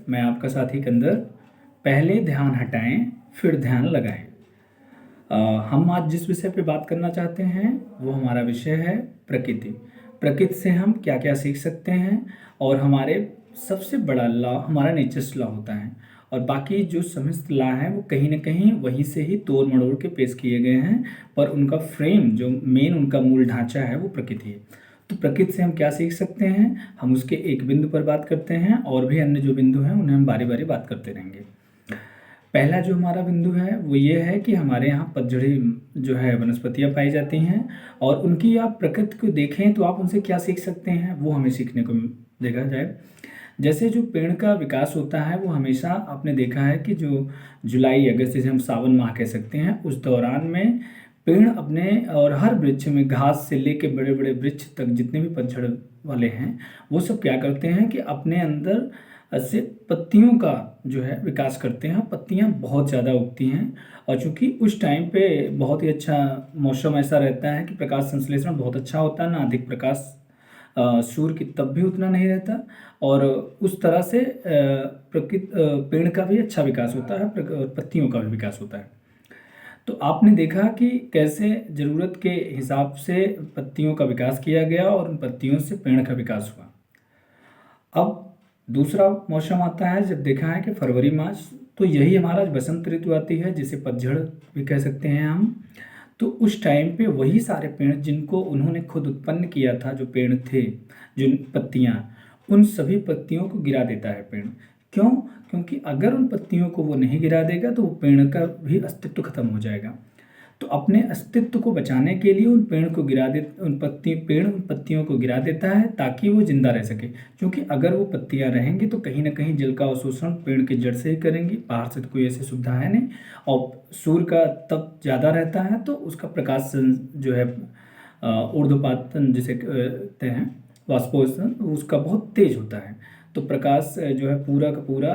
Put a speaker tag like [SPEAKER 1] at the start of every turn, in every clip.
[SPEAKER 1] मैं आपका साथी कंदर। पहले ध्यान हटाएं फिर ध्यान लगाएं। हम आज जिस विषय पे बात करना चाहते हैं वो हमारा विषय है प्रकृति। प्रकृति से हम क्या क्या सीख सकते हैं और हमारे सबसे बड़ा लॉ हमारा नेचर्स लॉ होता है और बाकी जो समस्त लॉ हैं वो कहीं ना कहीं वहीं से ही तोड़ मड़ोड़ के पेश किए गए हैं, पर उनका फ्रेम जो मेन उनका मूल ढांचा है वो प्रकृति है। तो प्रकृति से हम क्या सीख सकते हैं, हम उसके एक बिंदु पर बात करते हैं और भी अन्य जो बिंदु हैं उन्हें हम बारी बारी बात करते रहेंगे। पहला जो हमारा बिंदु है वो ये है कि हमारे यहाँ पतझड़ी जो है वनस्पतियाँ पाई जाती हैं और उनकी आप प्रकृति को देखें तो आप उनसे क्या सीख सकते हैं वो हमें सीखने को देखा जाए। जैसे जो पेड़ का विकास होता है वो हमेशा आपने देखा है कि जो जुलाई अगस्त जिसे हम सावन माह कह सकते हैं उस दौरान में पेड़ अपने और हर वृक्ष में घास से लेके बड़े बड़े वृक्ष तक जितने भी पतझड़ वाले हैं वो सब क्या करते हैं कि अपने अंदर से पत्तियों का जो है विकास करते हैं। पत्तियां बहुत ज़्यादा उगती हैं और चूंकि उस टाइम पे बहुत ही अच्छा मौसम ऐसा रहता है कि प्रकाश संश्लेषण बहुत अच्छा होता है, ना अधिक प्रकाश सूर्य की तब भी उतना नहीं रहता और उस तरह से प्रकृति पेड़ का भी अच्छा विकास होता है, पत्तियों का भी विकास होता है। तो आपने देखा कि कैसे ज़रूरत के हिसाब से पत्तियों का विकास किया गया और उन पत्तियों से पेड़ का विकास हुआ। अब दूसरा मौसम आता है जब देखा है कि फरवरी मार्च, तो यही हमारा बसंत ऋतु आती है जिसे पतझड़ भी कह सकते हैं हम। तो उस टाइम पे वही सारे पेड़ जिनको उन्होंने खुद उत्पन्न किया था, जो पेड़ थे, जो पत्तियां, उन सभी पत्तियों को गिरा देता है पेड़। क्यों? क्योंकि अगर उन पत्तियों को वो नहीं गिरा देगा तो वो पेड़ का भी अस्तित्व खत्म हो जाएगा। तो अपने अस्तित्व को बचाने के लिए उन पेड़ को गिरा दे पेड़ उन पत्तियों को गिरा देता है ताकि वो जिंदा रह सके। क्योंकि अगर वो पत्तियां रहेंगी तो कहीं ना कहीं जल का अवशोषण पेड़ के जड़ से ही करेंगी, बाहर से तो कोई ऐसी सुविधा है नहीं और सूर्य का तप ज़्यादा रहता है तो उसका प्रकाश जो है ऊर्ध्वपातन जिसे कहते हैं वाष्पोषण, उसका बहुत तेज होता है। तो प्रकाश जो है पूरा का पूरा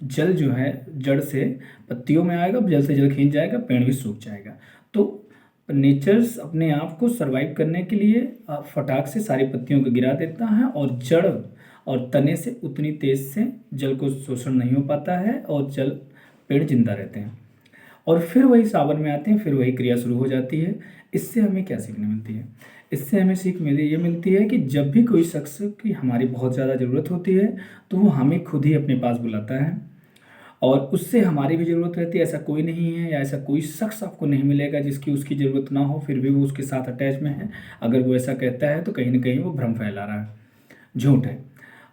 [SPEAKER 1] जल जो है जड़ से पत्तियों में आएगा, जल से जल खींच जाएगा, पेड़ भी सूख जाएगा। तो नेचर्स अपने आप को सरवाइव करने के लिए फटाक से सारी पत्तियों को गिरा देता है और जड़ और तने से उतनी तेज से जल को शोषण नहीं हो पाता है और जल पेड़ जिंदा रहते हैं। और फिर वही सावन में आते हैं, फिर वही क्रिया शुरू हो जाती है। इससे हमें क्या सीखने मिलती है? इससे हमें सीख ये मिलती है कि जब भी कोई शख्स की हमारी बहुत ज़्यादा ज़रूरत होती है तो वो हमें खुद ही अपने पास बुलाता है और उससे हमारी भी ज़रूरत रहती है। ऐसा कोई नहीं है या ऐसा कोई शख्स आपको नहीं मिलेगा जिसकी उसकी ज़रूरत ना हो फिर भी वो उसके साथ अटैच में है। अगर वो ऐसा कहता है तो कहीं ना कहीं वो भ्रम फैला रहा है, झूठ है।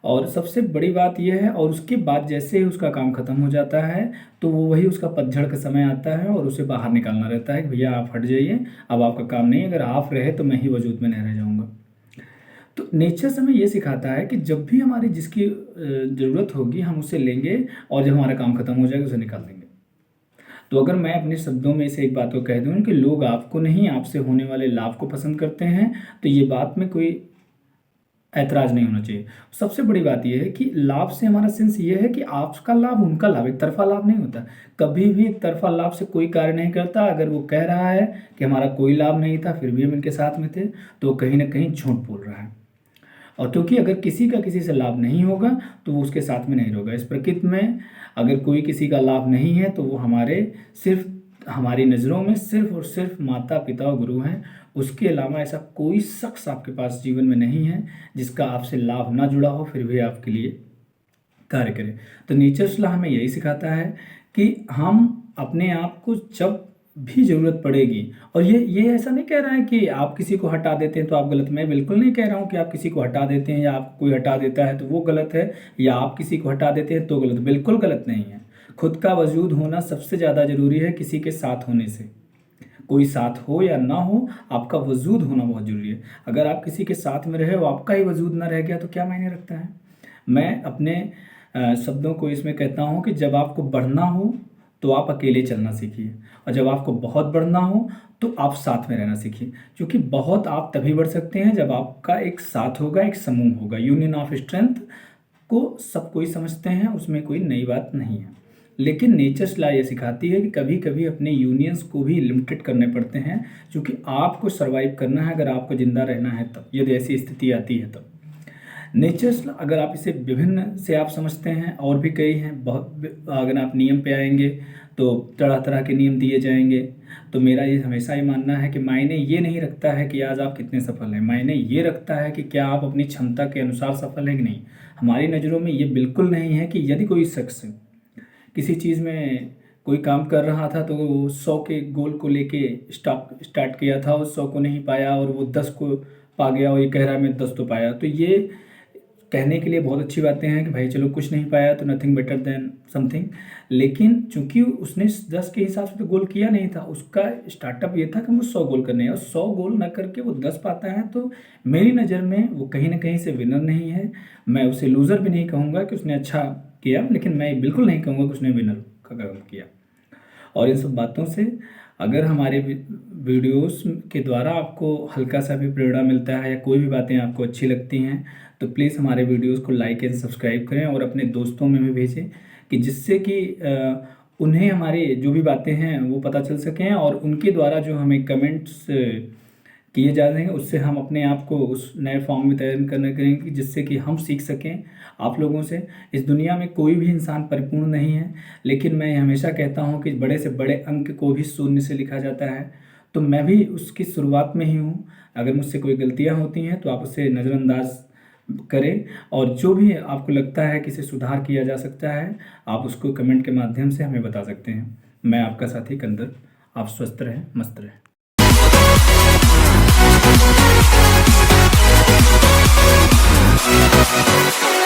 [SPEAKER 1] और सबसे बड़ी बात यह है, और उसके बाद जैसे ही उसका काम खत्म हो जाता है तो वो वही उसका पतझड़ का समय आता है और उसे बाहर निकालना रहता है कि भैया आप हट जाइए, अब आपका काम नहीं, अगर आप रहे तो मैं ही वजूद में नहीं रह जाऊँगा। तो नेचर हमें ये सिखाता है कि जब भी हमारी जिसकी ज़रूरत होगी हम उसे लेंगे और जब हमारा काम खत्म हो जाएगा उसे निकाल देंगे। तो अगर मैं अपने शब्दों में से एक बात को कह दूँ कि लोग आपको नहीं आपसे होने वाले लाभ को पसंद करते हैं, तो ये बात में कोई ऐतराज़ नहीं होना चाहिए। सबसे बड़ी बात यह है कि लाभ से हमारा सेंस ये है कि आपका लाभ उनका लाभ, एक तरफा लाभ नहीं होता। कभी भी एक तरफा लाभ से कोई कार्य नहीं करता। अगर वो कह रहा है कि हमारा कोई लाभ नहीं था फिर भी हम इनके साथ में थे तो कहीं ना कहीं झूठ बोल रहा है। और क्योंकि अगर किसी का किसी से लाभ नहीं होगा तो वो उसके साथ में नहीं होगा। इस प्रकृति में अगर कोई किसी का लाभ नहीं है तो वो हमारे सिर्फ हमारी नज़रों में सिर्फ और सिर्फ माता पिता और गुरु हैं। उसके अलावा ऐसा कोई शख्स आपके पास जीवन में नहीं है जिसका आपसे लाभ ना जुड़ा हो फिर भी आपके लिए कार्य करें। तो नेचर सलाह हमें यही सिखाता है कि हम अपने आप को जब भी ज़रूरत पड़ेगी, और ये ऐसा नहीं कह रहा है कि आप किसी को हटा देते हैं तो आप गलत, मैं बिल्कुल नहीं कह रहा हूँ कि आप किसी को हटा देते हैं या आप कोई हटा देता है तो वो गलत है या आप किसी को हटा देते हैं तो गलत, बिल्कुल गलत नहीं है। खुद का वजूद होना सबसे ज़्यादा ज़रूरी है किसी के साथ होने से। कोई साथ हो या ना हो आपका वजूद होना बहुत ज़रूरी है। अगर आप किसी के साथ में रहे हो आपका ही वजूद ना रह गया तो क्या मायने रखता है। मैं अपने शब्दों को इसमें कहता हूँ कि जब आपको बढ़ना हो तो आप अकेले चलना सीखिए और जब आपको बहुत बढ़ना हो तो आप साथ में रहना सीखिए। क्योंकि बहुत आप तभी बढ़ सकते हैं जब आपका एक साथ होगा, एक समूह होगा। यूनियन ऑफ स्ट्रेंथ को सब कोई समझते हैं, उसमें कोई नई बात नहीं है। लेकिन नेचर लॉ ये सिखाती है कि कभी कभी अपने यूनियंस को भी लिमिटेड करने पड़ते हैं क्योंकि आपको सरवाइव करना है। अगर आपको ज़िंदा रहना है तब, यदि ऐसी स्थिति आती है तब। नेचर्स अगर आप इसे विभिन्न से आप समझते हैं, और भी कई हैं बहुत। अगर आप नियम पे आएंगे तो तरह तरह के नियम दिए जाएंगे। तो मेरा ये हमेशा ही मानना है कि मायने ये नहीं रखता है कि आज आप कितने सफल हैं, मायने ये रखता है कि क्या आप अपनी क्षमता के अनुसार सफल हैं कि नहीं। हमारी नज़रों में ये बिल्कुल नहीं है कि यदि कोई शख्स किसी चीज़ में कोई काम कर रहा था तो वो 100 के गोल को लेके स्टार्ट किया था और 100 को नहीं पाया, और वो 10 को पा गया और ये कह रहा है मैं 10 तो पाया। तो ये कहने के लिए बहुत अच्छी बातें हैं कि भाई चलो कुछ नहीं पाया तो नथिंग बेटर देन समथिंग, लेकिन चूंकि उसने 10 के हिसाब से तो गोल किया नहीं था, उसका स्टार्टअप ये था कि वो 100 गोल करने हैं, और 100 गोल ना करके वो 10 पाता है, तो मेरी नज़र में वो कहीं ना कहीं से विनर नहीं है। मैं उसे लूज़र भी नहीं कहूँगा कि उसने अच्छा किया, लेकिन मैं बिल्कुल नहीं कहूँगा कि उसने विनर का काम किया। और इन सब बातों से अगर हमारे वीडियोस के द्वारा आपको हल्का सा भी प्रेरणा मिलता है या कोई भी बातें आपको अच्छी लगती हैं तो प्लीज़ हमारे वीडियोस को लाइक एंड सब्सक्राइब करें और अपने दोस्तों में भी भेजें, कि जिससे कि उन्हें हमारे जो भी बातें हैं वो पता चल सकें, और उनके द्वारा जो हमें कमेंट्स किए जा रहे हैं उससे हम अपने आप को उस नए फॉर्म में तैयार करने करेंगे, जिससे कि हम सीख सकें आप लोगों से। इस दुनिया में कोई भी इंसान परिपूर्ण नहीं है, लेकिन मैं हमेशा कहता हूं कि बड़े से बड़े अंक को भी शून्य से लिखा जाता है, तो मैं भी उसकी शुरुआत में ही हूँ। अगर मुझसे कोई गलतियाँ होती हैं तो आप उसे नज़रअंदाज करें, और जो भी आपको लगता है कि इसे सुधार किया जा सकता है आप उसको कमेंट के माध्यम से हमें बता सकते हैं। मैं आपका साथी कंदर, आप स्वस्थ रहें, मस्त रहें।
[SPEAKER 2] We'll be right back.